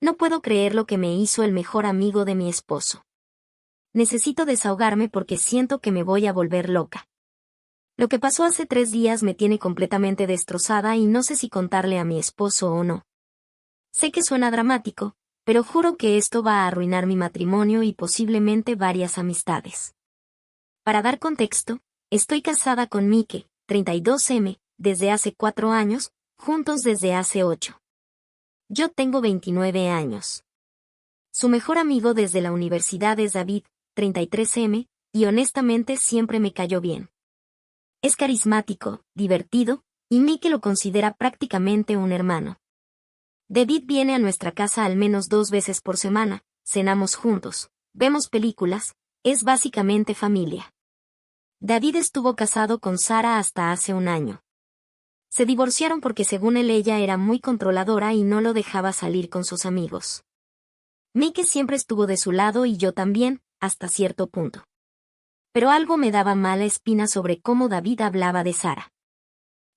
No puedo creer lo que me hizo el mejor amigo de mi esposo. Necesito desahogarme porque siento que me voy a volver loca. Lo que pasó hace 3 días me tiene completamente destrozada y no sé si contarle a mi esposo o no. Sé que suena dramático, pero juro que esto va a arruinar mi matrimonio y posiblemente varias amistades. Para dar contexto, estoy casada con Mike, 32M, desde hace 4 años, juntos desde hace 8. Yo tengo 29 años. Su mejor amigo desde la universidad es David, 33M, y honestamente siempre me cayó bien. Es carismático, divertido, y Mike lo considera prácticamente un hermano. David viene a nuestra casa al menos 2 veces por semana, cenamos juntos, vemos películas, es básicamente familia. David estuvo casado con Sara hasta hace un año. Se divorciaron porque según él ella era muy controladora y no lo dejaba salir con sus amigos. Mike siempre estuvo de su lado y yo también, hasta cierto punto. Pero algo me daba mala espina sobre cómo David hablaba de Sara.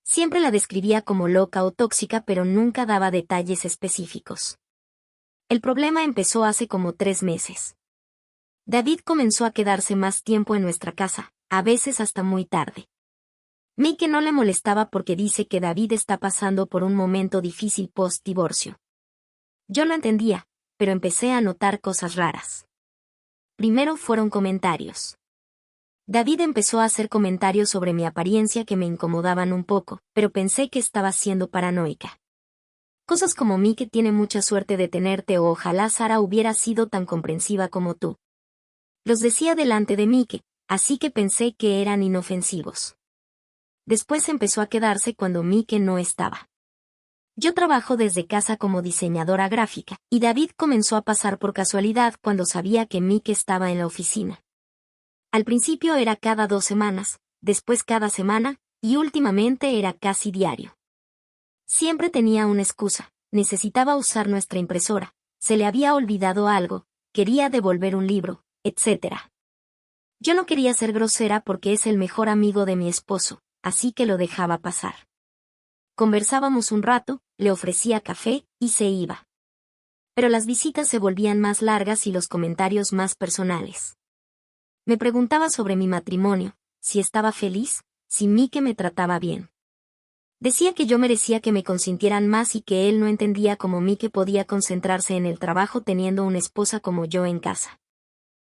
Siempre la describía como loca o tóxica pero nunca daba detalles específicos. El problema empezó hace como 3 meses. David comenzó a quedarse más tiempo en nuestra casa, a veces hasta muy tarde. Mike no le molestaba porque dice que David está pasando por un momento difícil post-divorcio. Yo lo entendía, pero empecé a notar cosas raras. Primero fueron comentarios. David empezó a hacer comentarios sobre mi apariencia que me incomodaban un poco, pero pensé que estaba siendo paranoica. Cosas como Mike tiene mucha suerte de tenerte o ojalá Sara hubiera sido tan comprensiva como tú. Los decía delante de Mike, así que pensé que eran inofensivos. Después empezó a quedarse cuando Mike no estaba. Yo trabajo desde casa como diseñadora gráfica, y David comenzó a pasar por casualidad cuando sabía que Mike estaba en la oficina. Al principio era cada 2 semanas, después cada semana, y últimamente era casi diario. Siempre tenía una excusa, necesitaba usar nuestra impresora, se le había olvidado algo, quería devolver un libro, etc. Yo no quería ser grosera porque es el mejor amigo de mi esposo, así que lo dejaba pasar. Conversábamos un rato, le ofrecía café, y se iba. Pero las visitas se volvían más largas y los comentarios más personales. Me preguntaba sobre mi matrimonio, si estaba feliz, si Mike me trataba bien. Decía que yo merecía que me consintieran más y que él no entendía cómo Mike podía concentrarse en el trabajo teniendo una esposa como yo en casa.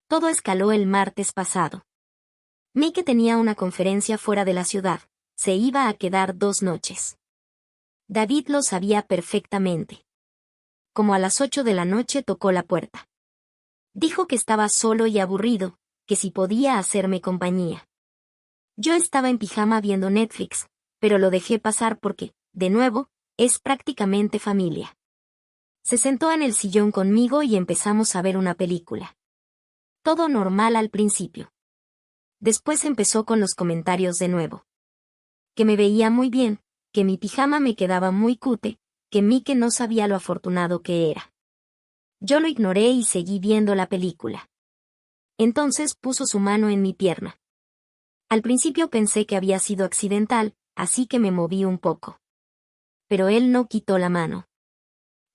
Todo escaló el martes pasado. Mike tenía una conferencia fuera de la ciudad, se iba a quedar 2 noches. David lo sabía perfectamente. Como a las 8 de la noche tocó la puerta. Dijo que estaba solo y aburrido, que si podía hacerme compañía. Yo estaba en pijama viendo Netflix, pero lo dejé pasar porque, de nuevo, es prácticamente familia. Se sentó en el sillón conmigo y empezamos a ver una película. Todo normal al principio. Después empezó con los comentarios de nuevo. Que me veía muy bien, que mi pijama me quedaba muy cute, que Mike no sabía lo afortunado que era. Yo lo ignoré y seguí viendo la película. Entonces puso su mano en mi pierna. Al principio pensé que había sido accidental, así que me moví un poco. Pero él no quitó la mano.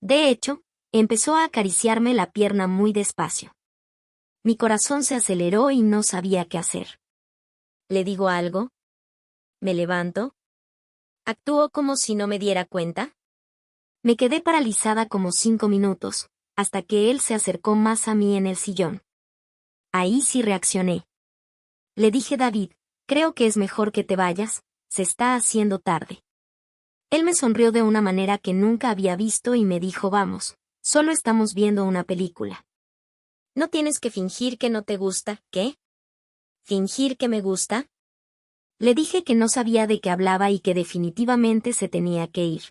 De hecho, empezó a acariciarme la pierna muy despacio. Mi corazón se aceleró y no sabía qué hacer. ¿Le digo algo? ¿Me levanto? ¿Actúo como si no me diera cuenta? Me quedé paralizada como 5 minutos, hasta que él se acercó más a mí en el sillón. Ahí sí reaccioné. Le dije David, creo que es mejor que te vayas, se está haciendo tarde. Él me sonrió de una manera que nunca había visto y me dijo vamos, solo estamos viendo una película. No tienes que fingir que no te gusta, ¿qué? ¿Fingir que me gusta? Le dije que no sabía de qué hablaba y que definitivamente se tenía que ir.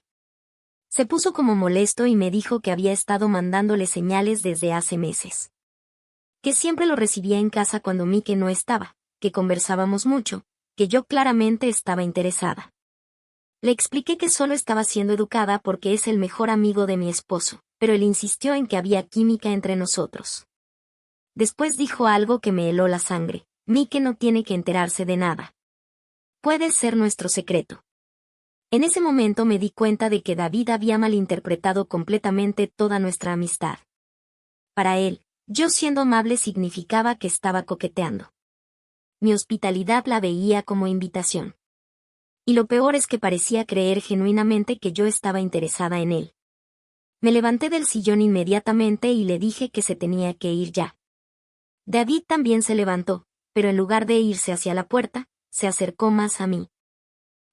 Se puso como molesto y me dijo que había estado mandándole señales desde hace meses. Que siempre lo recibía en casa cuando Mike no estaba, que conversábamos mucho, que yo claramente estaba interesada. Le expliqué que solo estaba siendo educada porque es el mejor amigo de mi esposo, pero él insistió en que había química entre nosotros. Después dijo algo que me heló la sangre, Mike no tiene que enterarse de nada. Puede ser nuestro secreto. En ese momento me di cuenta de que David había malinterpretado completamente toda nuestra amistad. Para él, yo siendo amable significaba que estaba coqueteando. Mi hospitalidad la veía como invitación. Y lo peor es que parecía creer genuinamente que yo estaba interesada en él. Me levanté del sillón inmediatamente y le dije que se tenía que ir ya. David también se levantó, pero en lugar de irse hacia la puerta, se acercó más a mí.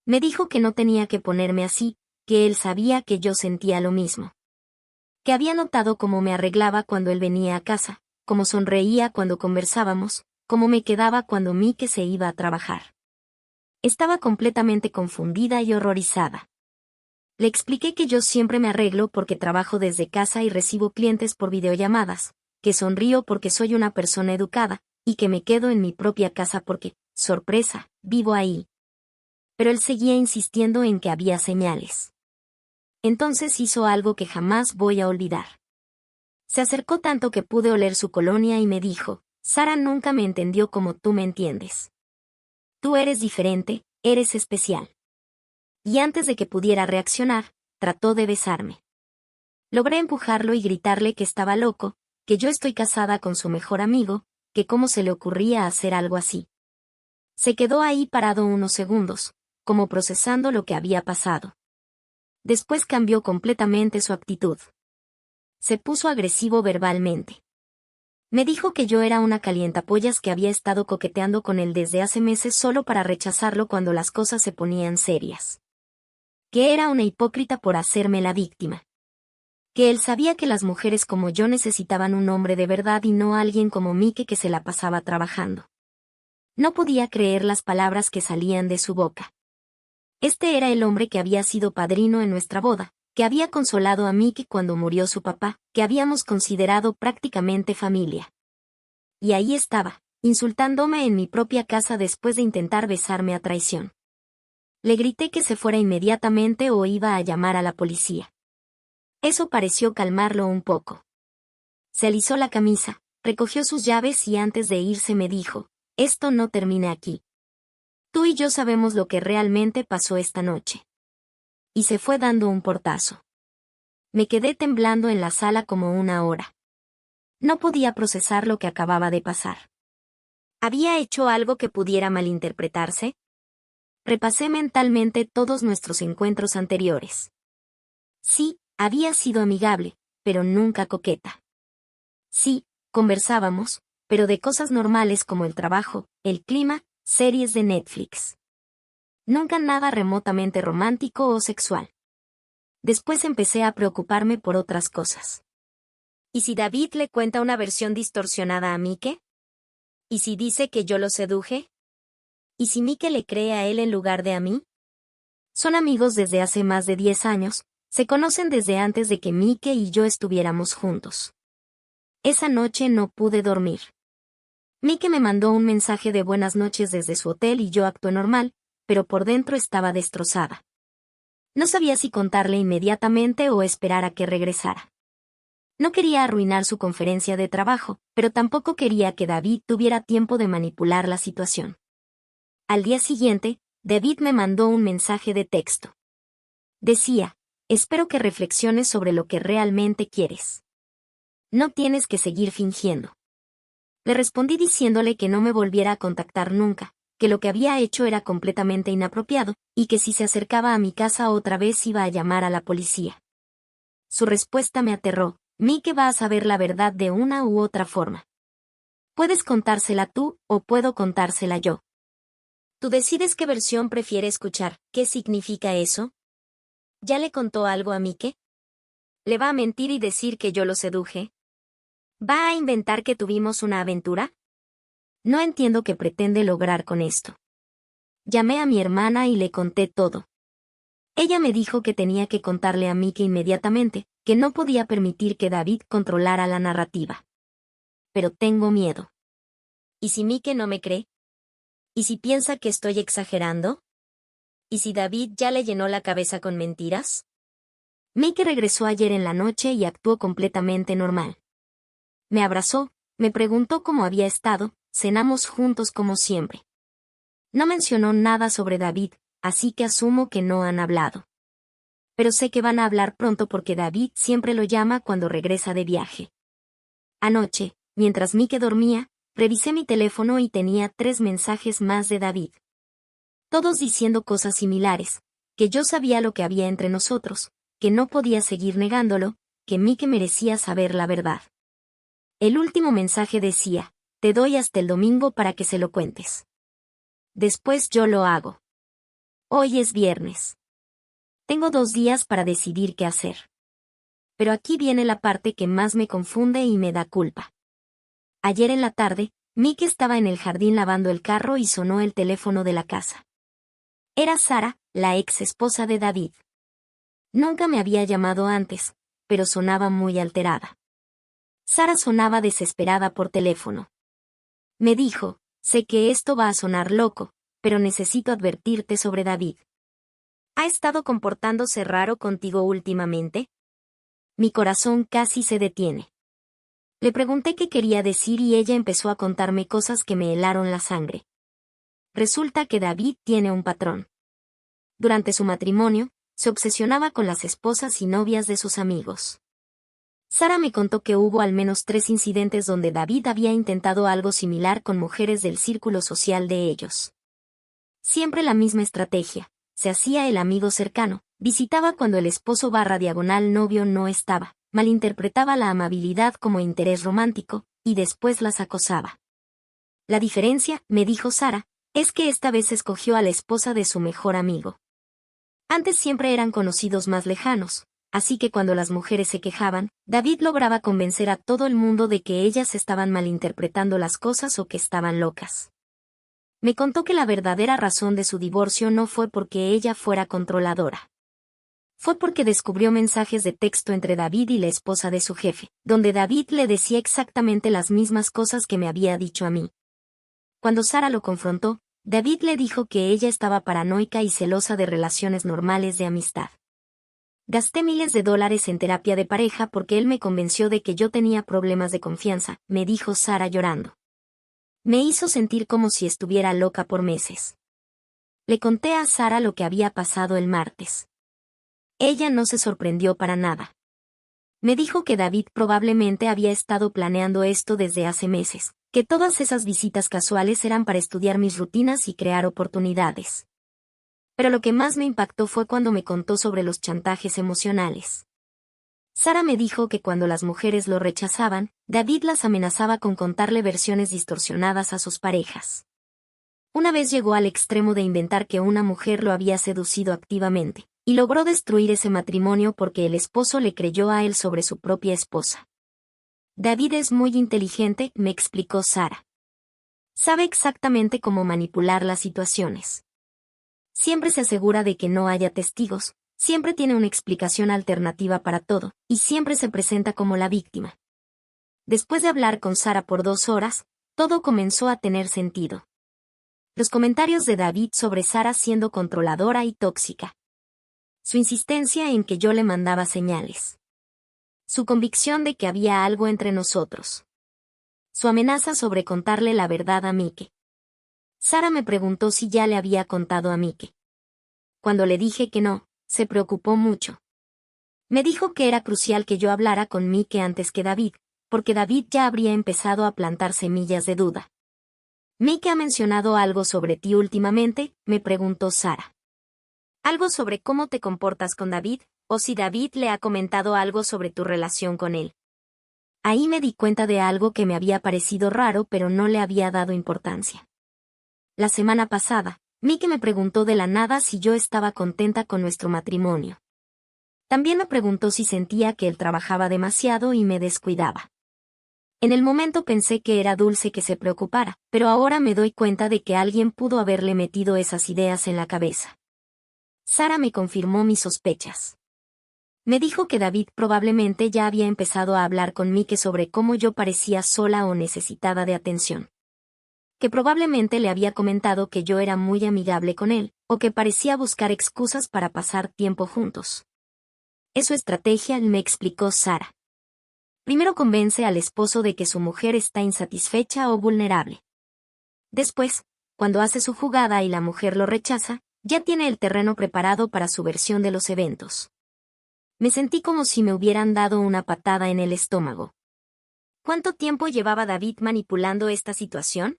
Me dijo que no tenía que ponerme así, que él sabía que yo sentía lo mismo. Que había notado cómo me arreglaba cuando él venía a casa, cómo sonreía cuando conversábamos, cómo me quedaba cuando Mike se iba a trabajar. Estaba completamente confundida y horrorizada. Le expliqué que yo siempre me arreglo porque trabajo desde casa y recibo clientes por videollamadas, que sonrío porque soy una persona educada, y que me quedo en mi propia casa porque, sorpresa, vivo ahí. Pero él seguía insistiendo en que había señales. Entonces hizo algo que jamás voy a olvidar. Se acercó tanto que pude oler su colonia y me dijo, Sara nunca me entendió como tú me entiendes. Tú eres diferente, eres especial. Y antes de que pudiera reaccionar, trató de besarme. Logré empujarlo y gritarle que estaba loco, que yo estoy casada con su mejor amigo, que cómo se le ocurría hacer algo así. Se quedó ahí parado unos segundos, como procesando lo que había pasado. Después cambió completamente su actitud. Se puso agresivo verbalmente. Me dijo que yo era una calientapollas que había estado coqueteando con él desde hace meses solo para rechazarlo cuando las cosas se ponían serias. Que era una hipócrita por hacerme la víctima. Que él sabía que las mujeres como yo necesitaban un hombre de verdad y no alguien como Mike que se la pasaba trabajando. No podía creer las palabras que salían de su boca. Este era el hombre que había sido padrino en nuestra boda, que había consolado a Mike cuando murió su papá, que habíamos considerado prácticamente familia. Y ahí estaba, insultándome en mi propia casa después de intentar besarme a traición. Le grité que se fuera inmediatamente o iba a llamar a la policía. Eso pareció calmarlo un poco. Se alisó la camisa, recogió sus llaves y antes de irse me dijo, esto no termina aquí. Tú y yo sabemos lo que realmente pasó esta noche. Y se fue dando un portazo. Me quedé temblando en la sala como una hora. No podía procesar lo que acababa de pasar. ¿Había hecho algo que pudiera malinterpretarse? Repasé mentalmente todos nuestros encuentros anteriores. Sí, había sido amigable, pero nunca coqueta. Sí, conversábamos, pero de cosas normales como el trabajo, el clima, series de Netflix. Nunca nada remotamente romántico o sexual. Después empecé a preocuparme por otras cosas. ¿Y si David le cuenta una versión distorsionada a Mike? ¿Y si dice que yo lo seduje? ¿Y si Mike le cree a él en lugar de a mí? Son amigos desde hace más de 10 años, se conocen desde antes de que Mike y yo estuviéramos juntos. Esa noche no pude dormir. Mike me mandó un mensaje de buenas noches desde su hotel y yo actué normal, pero por dentro estaba destrozada. No sabía si contarle inmediatamente o esperar a que regresara. No quería arruinar su conferencia de trabajo, pero tampoco quería que David tuviera tiempo de manipular la situación. Al día siguiente, David me mandó un mensaje de texto. Decía, espero que reflexiones sobre lo que realmente quieres. No tienes que seguir fingiendo. Le respondí diciéndole que no me volviera a contactar nunca, que lo que había hecho era completamente inapropiado, y que si se acercaba a mi casa otra vez iba a llamar a la policía. Su respuesta me aterró, Mike va a saber la verdad de una u otra forma. Puedes contársela tú, o puedo contársela yo. Tú decides qué versión prefiere escuchar. ¿Qué significa eso? ¿Ya le contó algo a Mike? ¿Le va a mentir y decir que yo lo seduje? ¿Va a inventar que tuvimos una aventura? No entiendo qué pretende lograr con esto. Llamé a mi hermana y le conté todo. Ella me dijo que tenía que contarle a Mike inmediatamente, que no podía permitir que David controlara la narrativa. Pero tengo miedo. ¿Y si Mike no me cree? ¿Y si piensa que estoy exagerando? ¿Y si David ya le llenó la cabeza con mentiras? Mike regresó ayer en la noche y actuó completamente normal. Me abrazó, me preguntó cómo había estado, cenamos juntos como siempre. No mencionó nada sobre David, así que asumo que no han hablado. Pero sé que van a hablar pronto porque David siempre lo llama cuando regresa de viaje. Anoche, mientras Mike dormía, revisé mi teléfono y tenía 3 mensajes más de David. Todos diciendo cosas similares, que yo sabía lo que había entre nosotros, que no podía seguir negándolo, que Mike merecía saber la verdad. El último mensaje decía: te doy hasta el domingo para que se lo cuentes. Después yo lo hago. Hoy es viernes. Tengo 2 días para decidir qué hacer. Pero aquí viene la parte que más me confunde y me da culpa. Ayer en la tarde, Mike estaba en el jardín lavando el carro y sonó el teléfono de la casa. Era Sara, la ex esposa de David. Nunca me había llamado antes, pero sonaba muy alterada. Sara sonaba desesperada por teléfono. Me dijo: sé que esto va a sonar loco, pero necesito advertirte sobre David. ¿Ha estado comportándose raro contigo últimamente? Mi corazón casi se detiene. Le pregunté qué quería decir y ella empezó a contarme cosas que me helaron la sangre. Resulta que David tiene un patrón. Durante su matrimonio, se obsesionaba con las esposas y novias de sus amigos. Sara me contó que hubo al menos 3 incidentes donde David había intentado algo similar con mujeres del círculo social de ellos. Siempre la misma estrategia: se hacía el amigo cercano, visitaba cuando el esposo / novio no estaba, malinterpretaba la amabilidad como interés romántico, y después las acosaba. La diferencia, me dijo Sara, es que esta vez escogió a la esposa de su mejor amigo. Antes siempre eran conocidos más lejanos, así que cuando las mujeres se quejaban, David lograba convencer a todo el mundo de que ellas estaban malinterpretando las cosas o que estaban locas. Me contó que la verdadera razón de su divorcio no fue porque ella fuera controladora. Fue porque descubrió mensajes de texto entre David y la esposa de su jefe, donde David le decía exactamente las mismas cosas que me había dicho a mí. Cuando Sara lo confrontó, David le dijo que ella estaba paranoica y celosa de relaciones normales de amistad. Gasté miles de dólares en terapia de pareja porque él me convenció de que yo tenía problemas de confianza, me dijo Sara llorando. Me hizo sentir como si estuviera loca por meses. Le conté a Sara lo que había pasado el martes. Ella no se sorprendió para nada. Me dijo que David probablemente había estado planeando esto desde hace meses, que todas esas visitas casuales eran para estudiar mis rutinas y crear oportunidades. Pero lo que más me impactó fue cuando me contó sobre los chantajes emocionales. Sara me dijo que cuando las mujeres lo rechazaban, David las amenazaba con contarle versiones distorsionadas a sus parejas. Una vez llegó al extremo de inventar que una mujer lo había seducido activamente, y logró destruir ese matrimonio porque el esposo le creyó a él sobre su propia esposa. David es muy inteligente, me explicó Sara. Sabe exactamente cómo manipular las situaciones. Siempre se asegura de que no haya testigos, siempre tiene una explicación alternativa para todo, y siempre se presenta como la víctima. Después de hablar con Sara por 2 horas, todo comenzó a tener sentido. Los comentarios de David sobre Sara siendo controladora y tóxica. Su insistencia en que yo le mandaba señales. Su convicción de que había algo entre nosotros. Su amenaza sobre contarle la verdad a Mike. Sara me preguntó si ya le había contado a Mike. Cuando le dije que no, se preocupó mucho. Me dijo que era crucial que yo hablara con Mike antes que David, porque David ya habría empezado a plantar semillas de duda. ¿Mike ha mencionado algo sobre ti últimamente?, me preguntó Sara. ¿Algo sobre cómo te comportas con David, o si David le ha comentado algo sobre tu relación con él? Ahí me di cuenta de algo que me había parecido raro pero no le había dado importancia. La semana pasada, Mike me preguntó de la nada si yo estaba contenta con nuestro matrimonio. También me preguntó si sentía que él trabajaba demasiado y me descuidaba. En el momento pensé que era dulce que se preocupara, pero ahora me doy cuenta de que alguien pudo haberle metido esas ideas en la cabeza. Sara me confirmó mis sospechas. Me dijo que David probablemente ya había empezado a hablar con Mike sobre cómo yo parecía sola o necesitada de atención. Que probablemente le había comentado que yo era muy amigable con él, o que parecía buscar excusas para pasar tiempo juntos. Es su estrategia, me explicó Sara. Primero convence al esposo de que su mujer está insatisfecha o vulnerable. Después, cuando hace su jugada y la mujer lo rechaza, Ya tiene el terreno preparado para su versión de los eventos. Me sentí como si me hubieran dado una patada en el estómago. ¿Cuánto tiempo llevaba David manipulando esta situación?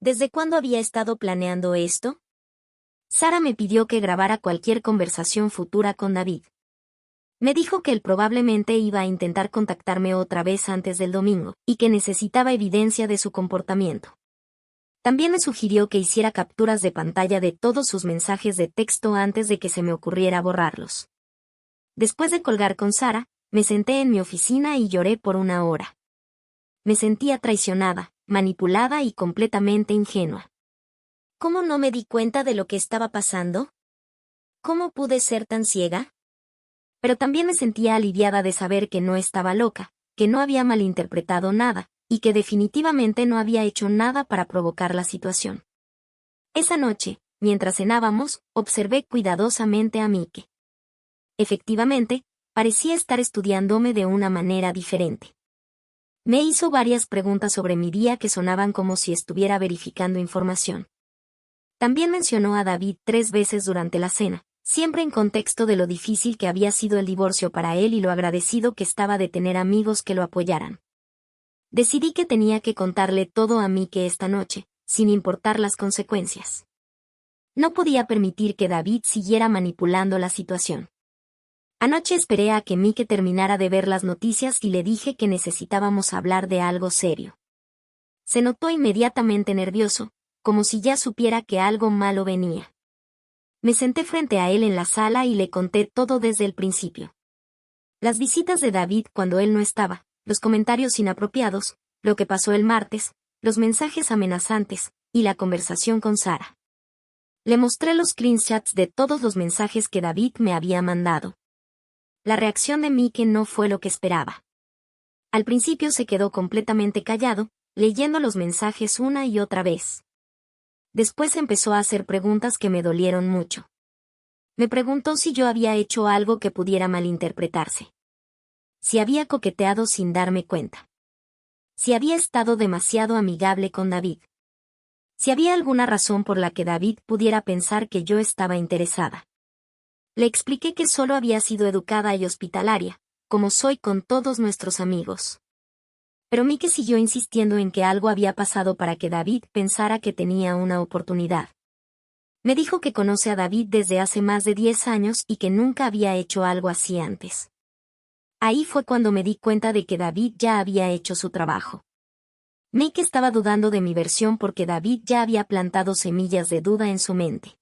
¿Desde cuándo había estado planeando esto? Sara me pidió que grabara cualquier conversación futura con David. Me dijo que él probablemente iba a intentar contactarme otra vez antes del domingo, y que necesitaba evidencia de su comportamiento. También me sugirió que hiciera capturas de pantalla de todos sus mensajes de texto antes de que se me ocurriera borrarlos. Después de colgar con Sara, me senté en mi oficina y lloré por una hora. Me sentía traicionada, manipulada y completamente ingenua. ¿Cómo no me di cuenta de lo que estaba pasando? ¿Cómo pude ser tan ciega? Pero también me sentía aliviada de saber que no estaba loca, que no había malinterpretado nada, y que definitivamente no había hecho nada para provocar la situación. Esa noche, mientras cenábamos, observé cuidadosamente a Mike. Efectivamente, parecía estar estudiándome de una manera diferente. Me hizo varias preguntas sobre mi día que sonaban como si estuviera verificando información. También mencionó a David 3 veces durante la cena, siempre en contexto de lo difícil que había sido el divorcio para él y lo agradecido que estaba de tener amigos que lo apoyaran. Decidí que tenía que contarle todo a Mike esta noche, sin importar las consecuencias. No podía permitir que David siguiera manipulando la situación. Anoche esperé a que Mike terminara de ver las noticias y le dije que necesitábamos hablar de algo serio. Se notó inmediatamente nervioso, como si ya supiera que algo malo venía. Me senté frente a él en la sala y le conté todo desde el principio. Las visitas de David cuando él no estaba, los comentarios inapropiados, lo que pasó el martes, los mensajes amenazantes, y la conversación con Sara. Le mostré los screenshots de todos los mensajes que David me había mandado. La reacción de Mike no fue lo que esperaba. Al principio se quedó completamente callado, leyendo los mensajes una y otra vez. Después empezó a hacer preguntas que me dolieron mucho. Me preguntó si yo había hecho algo que pudiera malinterpretarse. Si había coqueteado sin darme cuenta. Si había estado demasiado amigable con David. Si había alguna razón por la que David pudiera pensar que yo estaba interesada. Le expliqué que solo había sido educada y hospitalaria, como soy con todos nuestros amigos. Pero Mike siguió insistiendo en que algo había pasado para que David pensara que tenía una oportunidad. Me dijo que conoce a David desde hace más de 10 años y que nunca había hecho algo así antes. Ahí fue cuando me di cuenta de que David ya había hecho su trabajo. Mike estaba dudando de mi versión porque David ya había plantado semillas de duda en su mente.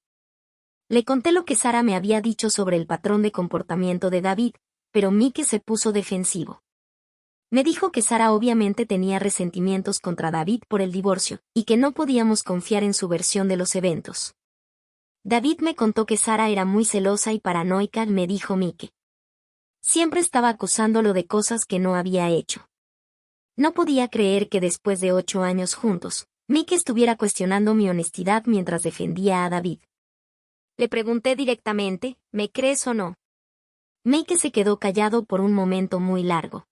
Le conté lo que Sara me había dicho sobre el patrón de comportamiento de David, pero Mike se puso defensivo. Me dijo que Sara obviamente tenía resentimientos contra David por el divorcio, y que no podíamos confiar en su versión de los eventos. David me contó que Sara era muy celosa y paranoica, me dijo Mike. Siempre estaba acusándolo de cosas que no había hecho. No podía creer que después de 8 años juntos, Mike estuviera cuestionando mi honestidad mientras defendía a David. Le pregunté directamente, ¿me crees o no? Mike se quedó callado por un momento muy largo.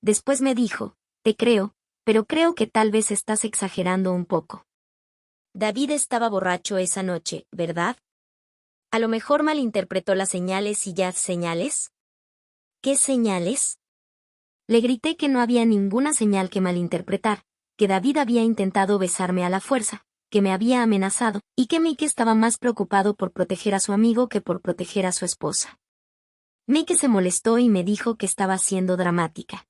Después me dijo, te creo, pero creo que tal vez estás exagerando un poco. David estaba borracho esa noche, ¿verdad? A lo mejor malinterpretó las señales y ya señales. ¿Qué señales? Le grité que no había ninguna señal que malinterpretar, que David había intentado besarme a la fuerza, que me había amenazado, y que Mike estaba más preocupado por proteger a su amigo que por proteger a su esposa. Mike se molestó y me dijo que estaba siendo dramática.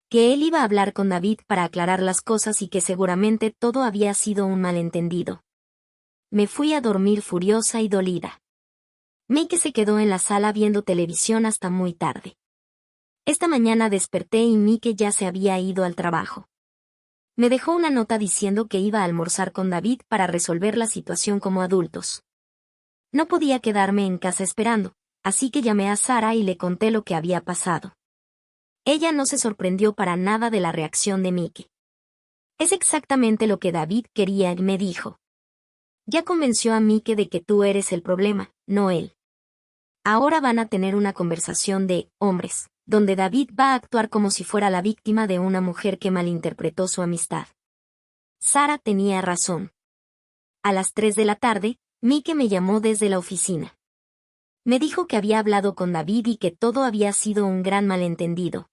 Que él iba a hablar con David para aclarar las cosas y que seguramente todo había sido un malentendido. Me fui a dormir furiosa y dolida. Mike se quedó en la sala viendo televisión hasta muy tarde. Esta mañana desperté y Mike ya se había ido al trabajo. Me dejó una nota diciendo que iba a almorzar con David para resolver la situación como adultos. No podía quedarme en casa esperando, así que llamé a Sara y le conté lo que había pasado. Ella no se sorprendió para nada de la reacción de Mike. Es exactamente lo que David quería y me dijo. Ya convenció a Mike de que tú eres el problema, no él. Ahora van a tener una conversación de hombres, donde David va a actuar como si fuera la víctima de una mujer que malinterpretó su amistad. Sara tenía razón. A las 3 de la tarde, Mike me llamó desde la oficina. Me dijo que había hablado con David y que todo había sido un gran malentendido.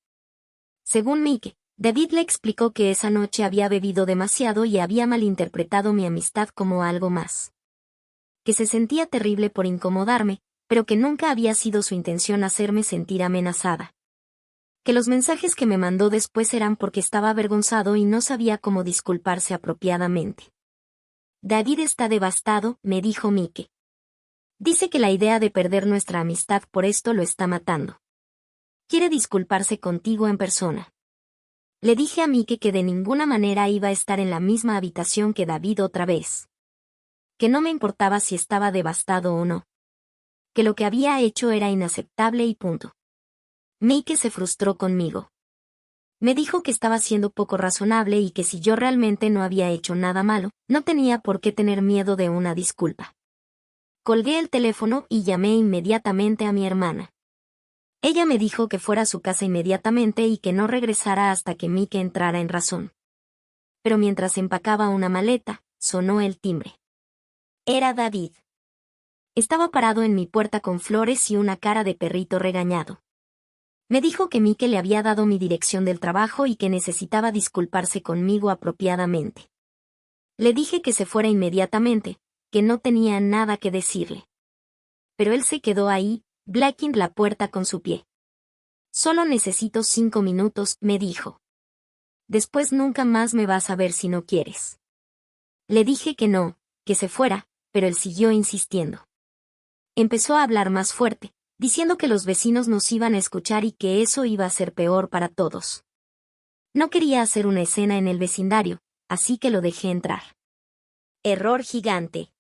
Según Mike, David le explicó que esa noche había bebido demasiado y había malinterpretado mi amistad como algo más. Que se sentía terrible por incomodarme, pero que nunca había sido su intención hacerme sentir amenazada. Que los mensajes que me mandó después eran porque estaba avergonzado y no sabía cómo disculparse apropiadamente. David está devastado, me dijo Mike. Dice que la idea de perder nuestra amistad por esto lo está matando. Quiere disculparse contigo en persona. Le dije a Mike que de ninguna manera iba a estar en la misma habitación que David otra vez. Que no me importaba si estaba devastado o no. Que lo que había hecho era inaceptable y punto. Mike se frustró conmigo. Me dijo que estaba siendo poco razonable y que si yo realmente no había hecho nada malo, no tenía por qué tener miedo de una disculpa. Colgué el teléfono y llamé inmediatamente a mi hermana. Ella me dijo que fuera a su casa inmediatamente y que no regresara hasta que Mike entrara en razón. Pero mientras empacaba una maleta, sonó el timbre. Era David. Estaba parado en mi puerta con flores y una cara de perrito regañado. Me dijo que Mike le había dado mi dirección del trabajo y que necesitaba disculparse conmigo apropiadamente. Le dije que se fuera inmediatamente, que no tenía nada que decirle. Pero él se quedó ahí, blocking la puerta con su pie. Solo necesito 5 minutos, me dijo. Después nunca más me vas a ver si no quieres. Le dije que no, que se fuera, pero él siguió insistiendo. Empezó a hablar más fuerte, diciendo que los vecinos nos iban a escuchar y que eso iba a ser peor para todos. No quería hacer una escena en el vecindario, así que lo dejé entrar. Error gigante.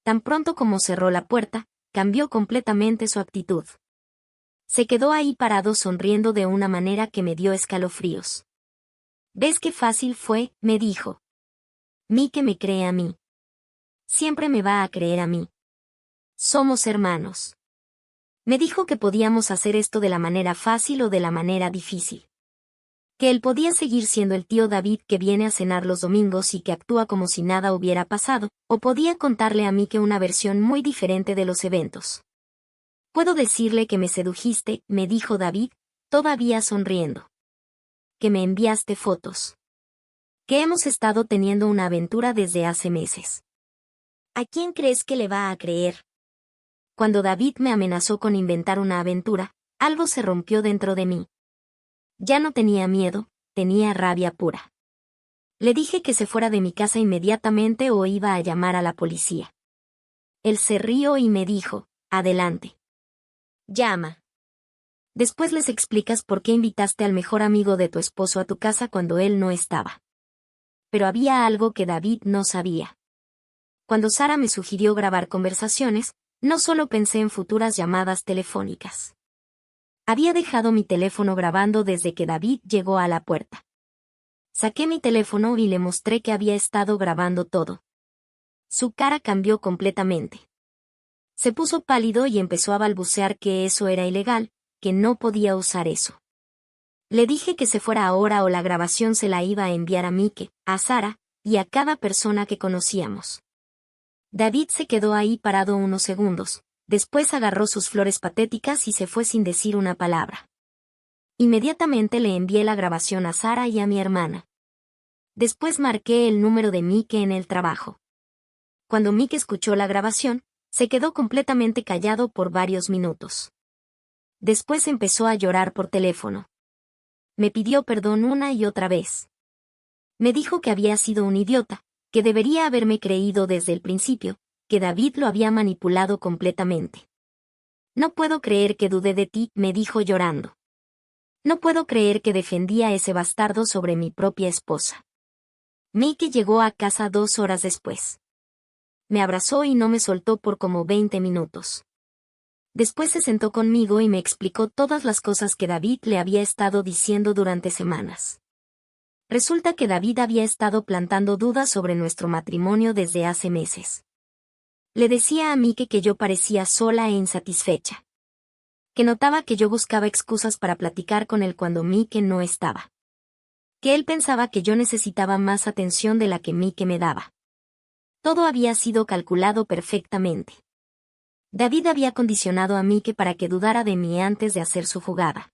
Tan pronto como cerró la puerta, cambió completamente su actitud. Se quedó ahí parado sonriendo de una manera que me dio escalofríos. ¿Ves qué fácil fue?, me dijo. Mike me cree a mí. Siempre me va a creer a mí. Somos hermanos. Me dijo que podíamos hacer esto de la manera fácil o de la manera difícil. Que él podía seguir siendo el tío David que viene a cenar los domingos y que actúa como si nada hubiera pasado, o podía contarle a Mike una versión muy diferente de los eventos. Puedo decirle que me sedujiste, me dijo David, todavía sonriendo. Que me enviaste fotos. Que hemos estado teniendo una aventura desde hace meses. ¿A quién crees que le va a creer? Cuando David me amenazó con inventar una aventura, algo se rompió dentro de mí. Ya no tenía miedo, tenía rabia pura. Le dije que se fuera de mi casa inmediatamente o iba a llamar a la policía. Él se rió y me dijo, adelante. Llama. Después les explicas por qué invitaste al mejor amigo de tu esposo a tu casa cuando él no estaba. Pero había algo que David no sabía. Cuando Sara me sugirió grabar conversaciones, no solo pensé en futuras llamadas telefónicas. Había dejado mi teléfono grabando desde que David llegó a la puerta. Saqué mi teléfono y le mostré que había estado grabando todo. Su cara cambió completamente. Se puso pálido y empezó a balbucear que eso era ilegal, que no podía usar eso. Le dije que se fuera ahora o la grabación se la iba a enviar a Mike, a Sara, y a cada persona que conocíamos. David se quedó ahí parado unos segundos. Después agarró sus flores patéticas y se fue sin decir una palabra. Inmediatamente le envié la grabación a Sara y a mi hermana. Después marqué el número de Mike en el trabajo. Cuando Mike escuchó la grabación, se quedó completamente callado por varios minutos. Después empezó a llorar por teléfono. Me pidió perdón una y otra vez. Me dijo que había sido un idiota, que debería haberme creído desde el principio, que David lo había manipulado completamente. No puedo creer que dudé de ti, me dijo llorando. No puedo creer que defendí a ese bastardo sobre mi propia esposa. Mike llegó a casa 2 horas después. Me abrazó y no me soltó por como 20 minutos. Después se sentó conmigo y me explicó todas las cosas que David le había estado diciendo durante semanas. Resulta que David había estado plantando dudas sobre nuestro matrimonio desde hace meses. Le decía a Mike que yo parecía sola e insatisfecha. Que notaba que yo buscaba excusas para platicar con él cuando Mike no estaba. Que él pensaba que yo necesitaba más atención de la que Mike me daba. Todo había sido calculado perfectamente. David había condicionado a Mike para que dudara de mí antes de hacer su jugada.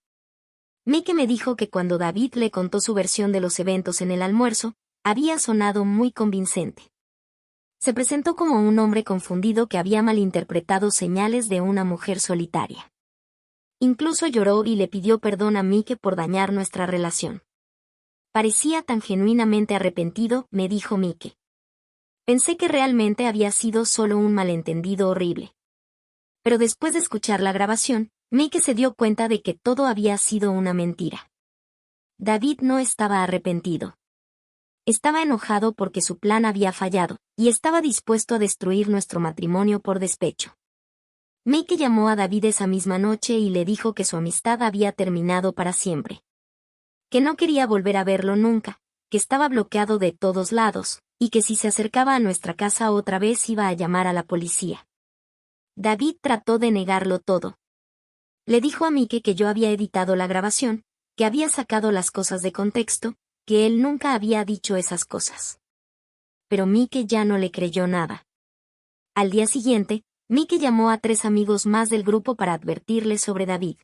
Mike me dijo que cuando David le contó su versión de los eventos en el almuerzo, había sonado muy convincente. Se presentó como un hombre confundido que había malinterpretado señales de una mujer solitaria. Incluso lloró y le pidió perdón a Mike por dañar nuestra relación. Parecía tan genuinamente arrepentido, me dijo Mike. Pensé que realmente había sido solo un malentendido horrible. Pero después de escuchar la grabación, Mike se dio cuenta de que todo había sido una mentira. David no estaba arrepentido. Estaba enojado porque su plan había fallado, y estaba dispuesto a destruir nuestro matrimonio por despecho. Mike llamó a David esa misma noche y le dijo que su amistad había terminado para siempre. Que no quería volver a verlo nunca, que estaba bloqueado de todos lados, y que si se acercaba a nuestra casa otra vez iba a llamar a la policía. David trató de negarlo todo. Le dijo a Mike que yo había editado la grabación, que había sacado las cosas de contexto, que él nunca había dicho esas cosas. Pero Mike ya no le creyó nada. Al día siguiente, Mike llamó a 3 amigos más del grupo para advertirles sobre David.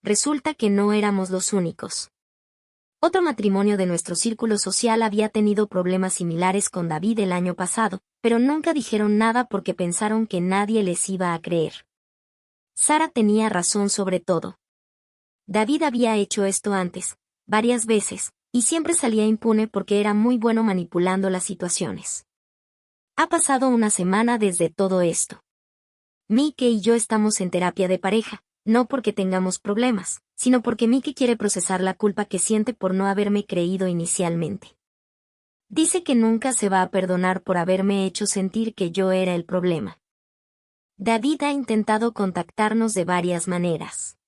Resulta que no éramos los únicos. Otro matrimonio de nuestro círculo social había tenido problemas similares con David el año pasado, pero nunca dijeron nada porque pensaron que nadie les iba a creer. Sara tenía razón sobre todo. David había hecho esto antes, varias veces, y siempre salía impune porque era muy bueno manipulando las situaciones. Ha pasado una semana desde todo esto. Mike y yo estamos en terapia de pareja, no porque tengamos problemas, sino porque Mike quiere procesar la culpa que siente por no haberme creído inicialmente. Dice que nunca se va a perdonar por haberme hecho sentir que yo era el problema. David ha intentado contactarnos de varias maneras.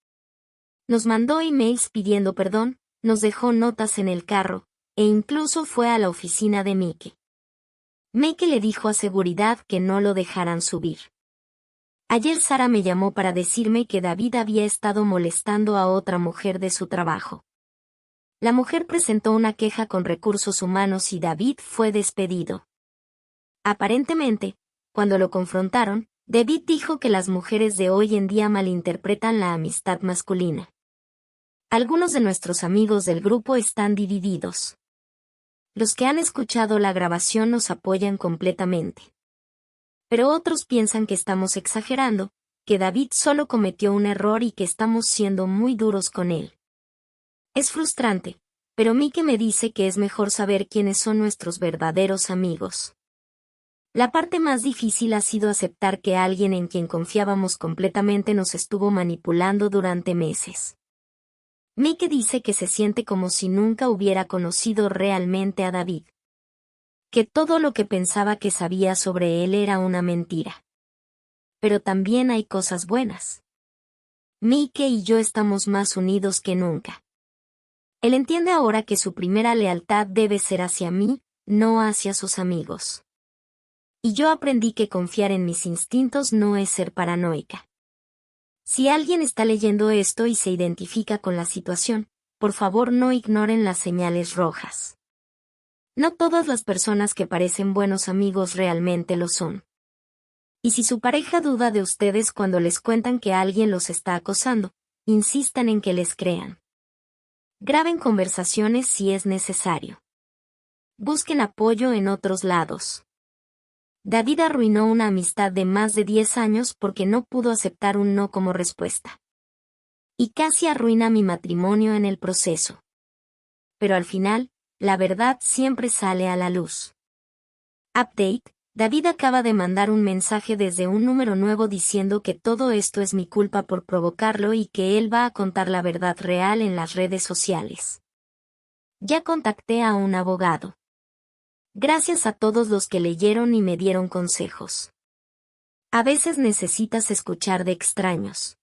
Nos mandó emails pidiendo perdón, nos dejó notas en el carro, e incluso fue a la oficina de Mike. Mike le dijo a seguridad que no lo dejaran subir. Ayer Sara me llamó para decirme que David había estado molestando a otra mujer de su trabajo. La mujer presentó una queja con recursos humanos y David fue despedido. Aparentemente, cuando lo confrontaron, David dijo que las mujeres de hoy en día malinterpretan la amistad masculina. Algunos de nuestros amigos del grupo están divididos. Los que han escuchado la grabación nos apoyan completamente. Pero otros piensan que estamos exagerando, que David solo cometió un error y que estamos siendo muy duros con él. Es frustrante, pero Mike me dice que es mejor saber quiénes son nuestros verdaderos amigos. La parte más difícil ha sido aceptar que alguien en quien confiábamos completamente nos estuvo manipulando durante meses. Mike dice que se siente como si nunca hubiera conocido realmente a David. Que todo lo que pensaba que sabía sobre él era una mentira. Pero también hay cosas buenas. Mike y yo estamos más unidos que nunca. Él entiende ahora que su primera lealtad debe ser hacia mí, no hacia sus amigos. Y yo aprendí que confiar en mis instintos no es ser paranoica. Si alguien está leyendo esto y se identifica con la situación, por favor no ignoren las señales rojas. No todas las personas que parecen buenos amigos realmente lo son. Y si su pareja duda de ustedes cuando les cuentan que alguien los está acosando, insistan en que les crean. Graben conversaciones si es necesario. Busquen apoyo en otros lados. David arruinó una amistad de más de 10 años porque no pudo aceptar un no como respuesta. Y casi arruina mi matrimonio en el proceso. Pero al final, la verdad siempre sale a la luz. Update: David acaba de mandar un mensaje desde un número nuevo diciendo que todo esto es mi culpa por provocarlo y que él va a contar la verdad real en las redes sociales. Ya contacté a un abogado. Gracias a todos los que leyeron y me dieron consejos. A veces necesitas escuchar de extraños.